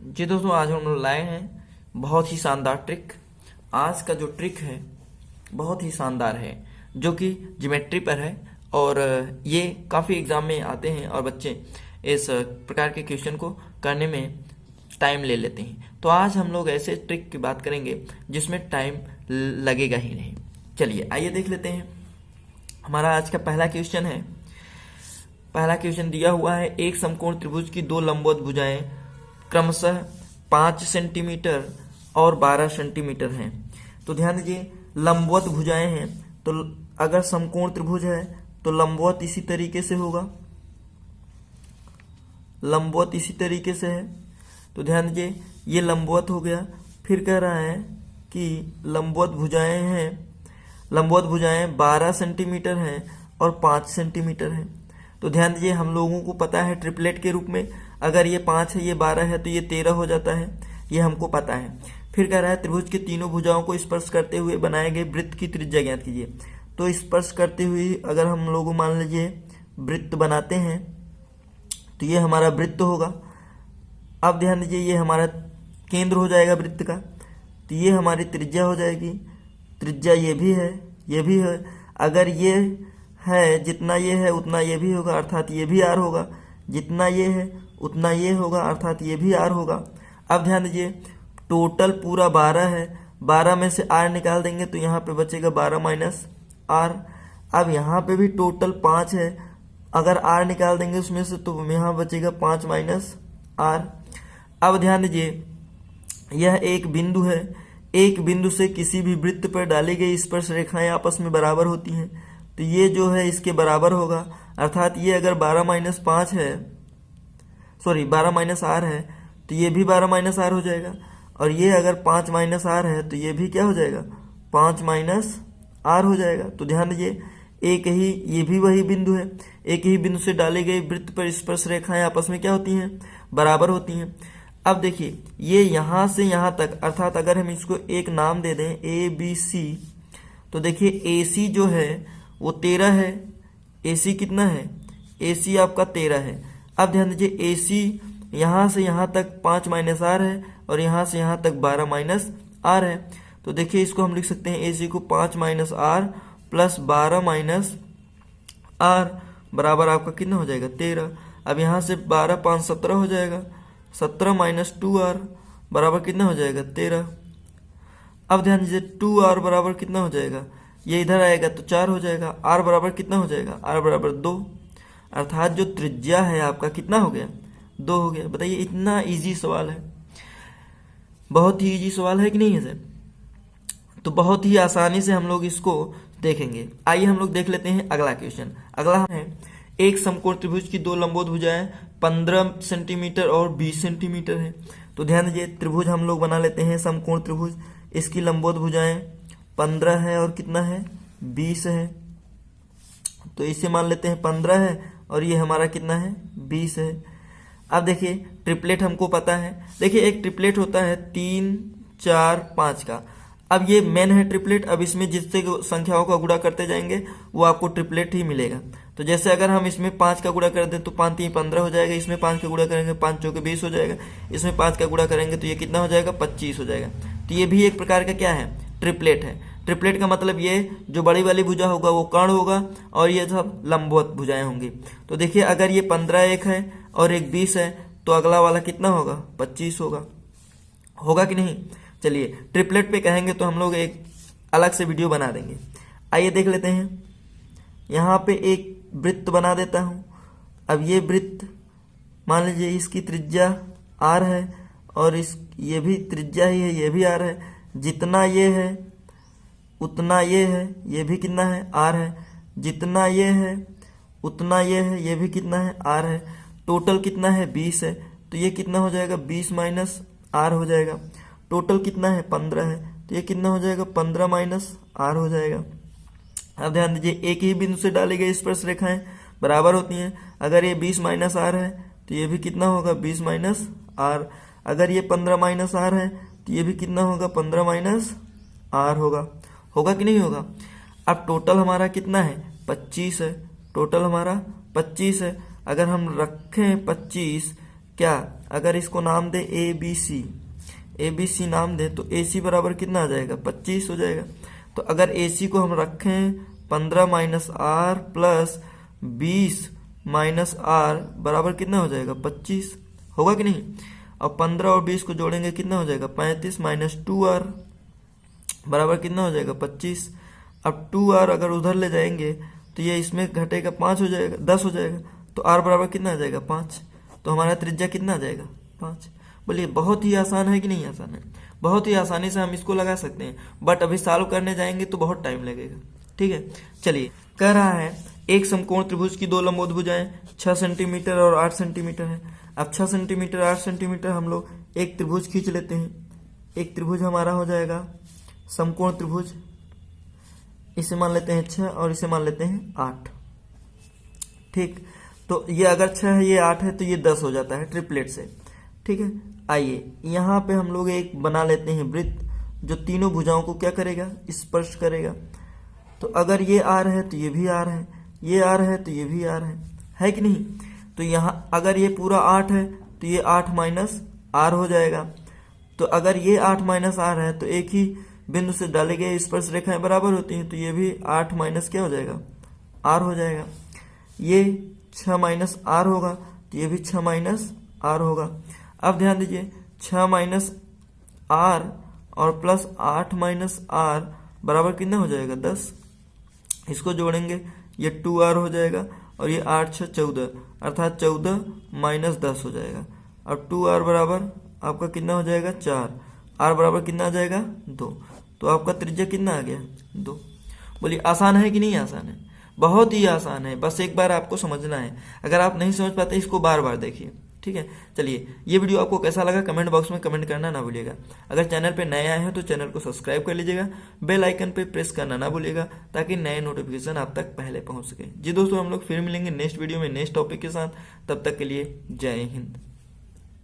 जी दोस्तों, आज हम लोग लाए हैं बहुत ही शानदार ट्रिक। आज का जो ट्रिक है बहुत ही शानदार है, जो कि ज्योमेट्री पर है और ये काफ़ी एग्जाम में आते हैं और बच्चे इस प्रकार के क्वेश्चन को करने में टाइम ले लेते हैं। तो आज हम लोग ऐसे ट्रिक की बात करेंगे जिसमें टाइम लगेगा ही नहीं। चलिए आइए देख लेते हैं। हमारा आज का पहला क्वेश्चन है। पहला क्वेश्चन दिया हुआ है, एक समकोण त्रिभुज की दो लंबवत भुजाएं क्रमशः 5 सेंटीमीटर और 12 सेंटीमीटर हैं। तो ध्यान दीजिए, लंबवत भुजाएं हैं तो अगर समकोण त्रिभुज है तो लंबवत इसी तरीके से होगा, लंबवत इसी तरीके से है। तो ध्यान दीजिए, ये लंबवत हो गया। फिर कह रहा है कि लंबवत भुजाएं हैं, लंबवत भुजाएं 12 सेंटीमीटर हैं और 5 सेंटीमीटर हैं। तो ध्यान दीजिए, हम लोगों को पता है ट्रिपलेट के रूप में अगर ये 5 है, ये 12 है तो ये 13 हो जाता है, ये हमको पता है। फिर कह रहा है त्रिभुज के तीनों भुजाओं को स्पर्श करते हुए बनाए गए वृत्त की त्रिज्या ज्ञात कीजिए। तो स्पर्श करते हुए अगर हम लोग मान लीजिए वृत्त बनाते हैं तो ये हमारा वृत्त होगा। अब ध्यान दीजिए, ये हमारा केंद्र हो जाएगा वृत्त का, तो ये हमारी त्रिज्या हो जाएगी। त्रिज्या ये भी है, ये भी है। अगर ये है, जितना ये है उतना ये भी होगा, अर्थात ये भी आर होगा। जितना ये है उतना ये होगा, अर्थात ये भी आर होगा। अब ध्यान दीजिए, टोटल पूरा 12 है, 12 में से आर निकाल देंगे तो यहाँ पे बचेगा 12 माइनस आर। अब यहाँ पे भी टोटल 5 है, अगर आर निकाल देंगे उसमें से तो यहाँ बचेगा 5 माइनस आर। अब ध्यान दीजिए, यह एक बिंदु है। एक बिंदु से किसी भी वृत्त पर डाली गई स्पर्श रेखाएं आपस में बराबर होती हैं, तो ये जो है इसके बराबर होगा। अर्थात ये अगर 12 माइनस 5 है, सॉरी 12 माइनस आर है, तो ये भी 12 माइनस आर हो जाएगा। और ये अगर 5 माइनस आर है तो ये भी क्या हो जाएगा, 5 माइनस आर हो जाएगा। तो ध्यान दीजिए, एक ही, ये भी वही बिंदु है। एक ही बिंदु से डाली गई वृत्त पर स्पर्श रेखाएं आपस में क्या होती हैं, बराबर होती हैं। अब देखिए, ये यहाँ से यहाँ तक, अर्थात अगर हम इसको एक नाम दे दें ए बी सी, तो देखिए ए सी जो है वो 13 है। ए सी कितना है, ए सी आपका 13 है। अब ध्यान दीजिए, ए सी यहाँ से यहाँ तक 5 माइनस आर है और यहाँ से यहाँ तक 12 माइनस आर है। तो देखिए, इसको हम लिख सकते हैं ए सी को 5 minus r plus 12 minus r बराबर आपका कितना हो जाएगा, 13। अब यहाँ से 12 5 17 हो जाएगा, 17 माइनस 2 आर बराबर कितना हो जाएगा, 13। अब ध्यान दीजिए, 2 आर बराबर कितना हो जाएगा, ये इधर आएगा तो 4 हो जाएगा। आर बराबर कितना हो जाएगा, आर बराबर 2। अर्थात जो त्रिज्या है आपका कितना हो गया, 2 हो गया। बताइए, इतना इजी सवाल है, बहुत ही इजी सवाल है कि नहीं है सर? तो बहुत ही आसानी से हम लोग इसको देखेंगे। आइए हम लोग देख लेते हैं अगला क्वेश्चन। अगला है, एक समकोण त्रिभुज की दो लंबवत भुजाएं 15 सेंटीमीटर और 20 सेंटीमीटर है। तो ध्यान दीजिए, त्रिभुज हम लोग बना लेते हैं, समकोण त्रिभुज, इसकी लंबवत भुजाएं 15 है और कितना है, 20 है। तो इसे मान लेते हैं 15 है और ये हमारा कितना है, 20 है। अब देखिए, ट्रिपलेट हमको पता है। देखिए, एक ट्रिपलेट होता है 3 4 5 का। अब ये मेन है ट्रिपलेट। अब इसमें जिससे संख्याओं का गुणा करते जाएंगे वो आपको ट्रिपलेट ही मिलेगा। तो जैसे अगर हम इसमें 5 का गुणा कर दें तो 5 3 15 हो जाएगा, इसमें 5 का गुणा करेंगे 5 चौके 20 हो जाएगा, इसमें 5 का गुणा करेंगे तो ये कितना हो जाएगा, 25 हो जाएगा। तो ये भी एक प्रकार का क्या है, ट्रिपलेट है। ट्रिपलेट का मतलब ये, जो बड़ी वाली भुजा होगा वो कर्ण होगा और ये सब लंबवत भुजाएं होंगी। तो देखिए, अगर ये 15 एक है और एक 20 है तो अगला वाला कितना होगा, 25 होगा कि नहीं? चलिए, ट्रिपलेट पे कहेंगे तो हम लोग एक अलग से वीडियो बना देंगे। आइए देख लेते हैं। यहाँ पे एक वृत्त बना देता हूँ। अब ये वृत्त मान लीजिए इसकी त्रिज्या आर है और ये भी त्रिज्या ही है, ये भी आर है। जितना ये है उतना ये है, ये भी कितना है, आर है। जितना ये है उतना ये है, ये भी कितना है, आर है। टोटल कितना है, 20 है। तो ये कितना हो जाएगा, 20 माइनस आर हो जाएगा। टोटल कितना है, 15 है, तो ये कितना हो जाएगा, 15 माइनस आर हो जाएगा। अब ध्यान दीजिए, एक ही बिंदु से डाली गई स्पर्श रेखाएं बराबर होती हैं। अगर ये 20 माइनस आर है तो ये भी कितना होगा, 20 माइनस आर। अगर ये 15 माइनस आर है तो ये भी कितना होगा, 15 माइनस आर होगा कि नहीं होगा? अब टोटल हमारा कितना है, 25 है। टोटल हमारा 25 है। अगर हम रखें 25 क्या, अगर इसको नाम दे ए बी सी नाम दे तो ए सी बराबर कितना आ जाएगा, 25 हो जाएगा। तो अगर ए सी को हम रखें 15 minus r plus 20 minus r बराबर कितना हो जाएगा, 25 होगा कि नहीं। अब 15 और 20 को जोड़ेंगे कितना हो जाएगा, 35 माइनस 2r बराबर कितना हो जाएगा, 25। अब 2r अगर उधर ले जाएंगे तो ये इसमें घटेगा 5 हो जाएगा, 10 हो जाएगा। तो r बराबर कितना आ जाएगा, 5। तो हमारा त्रिज्या कितना आ जाएगा, 5। बोलिए बहुत ही आसान है कि नहीं आसान है, बहुत ही आसानी से हम इसको लगा सकते हैं, बट अभी सॉल्व करने जाएंगे तो बहुत टाइम लगेगा। ठीक है, चलिए कह रहा है एक समकोण त्रिभुज की दो लंबवत भुजाएं 6 सेंटीमीटर और 8 सेंटीमीटर है। अब 6 सेंटीमीटर 8 सेंटीमीटर हम लोग एक त्रिभुज खींच लेते हैं। एक त्रिभुज हमारा हो जाएगा समकोण त्रिभुज, इसे मान लेते हैं 6 और इसे मान लेते हैं 8। ठीक, तो ये अगर 6 है ये 8 है तो ये 10 हो जाता है ट्रिपलेट से। ठीक है, आइए यहाँ पे हम लोग एक बना लेते हैं वृत्त जो तीनों भुजाओं को क्या करेगा, स्पर्श करेगा। तो अगर ये आर है तो ये भी आर है, ये आर है तो ये भी आर है कि नहीं। तो यहाँ अगर ये पूरा 8 है तो ये 8 माइनस आर हो जाएगा। तो अगर ये 8 माइनस आर है तो एक ही बिंदु से डाले गए स्पर्श रेखाएं बराबर होती हैं, तो ये भी 8 माइनस क्या हो जाएगा, आर हो जाएगा। ये 6 माइनस आर होगा तो ये भी 6 माइनस आर होगा। अब ध्यान दीजिए 6 माइनस आर और प्लस 8 माइनस आर बराबर कितना हो जाएगा, 10। इसको जोड़ेंगे ये 2r हो जाएगा और ये 8 6 14 अर्थात 14 माइनस 10 हो जाएगा। अब 2r बराबर आपका कितना हो जाएगा, 4। r बराबर कितना आ जाएगा, 2। तो आपका त्रिज्या कितना आ गया, 2। बोलिए आसान है कि नहीं आसान है, बहुत ही आसान है, बस एक बार आपको समझना है। अगर आप नहीं समझ पाते इसको बार बार देखिए। ठीक है, चलिए ये वीडियो आपको कैसा लगा कमेंट बॉक्स में कमेंट करना ना भूलिएगा। अगर चैनल पे नए आए हैं तो चैनल को सब्सक्राइब कर लीजिएगा, बेल आइकन पे प्रेस करना ना भूलिएगा ताकि नए नोटिफिकेशन आप तक पहले पहुंच सके। जी दोस्तों, हम लोग फिर मिलेंगे नेक्स्ट वीडियो में नेक्स्ट टॉपिक के साथ, तब तक के लिए जय हिंद।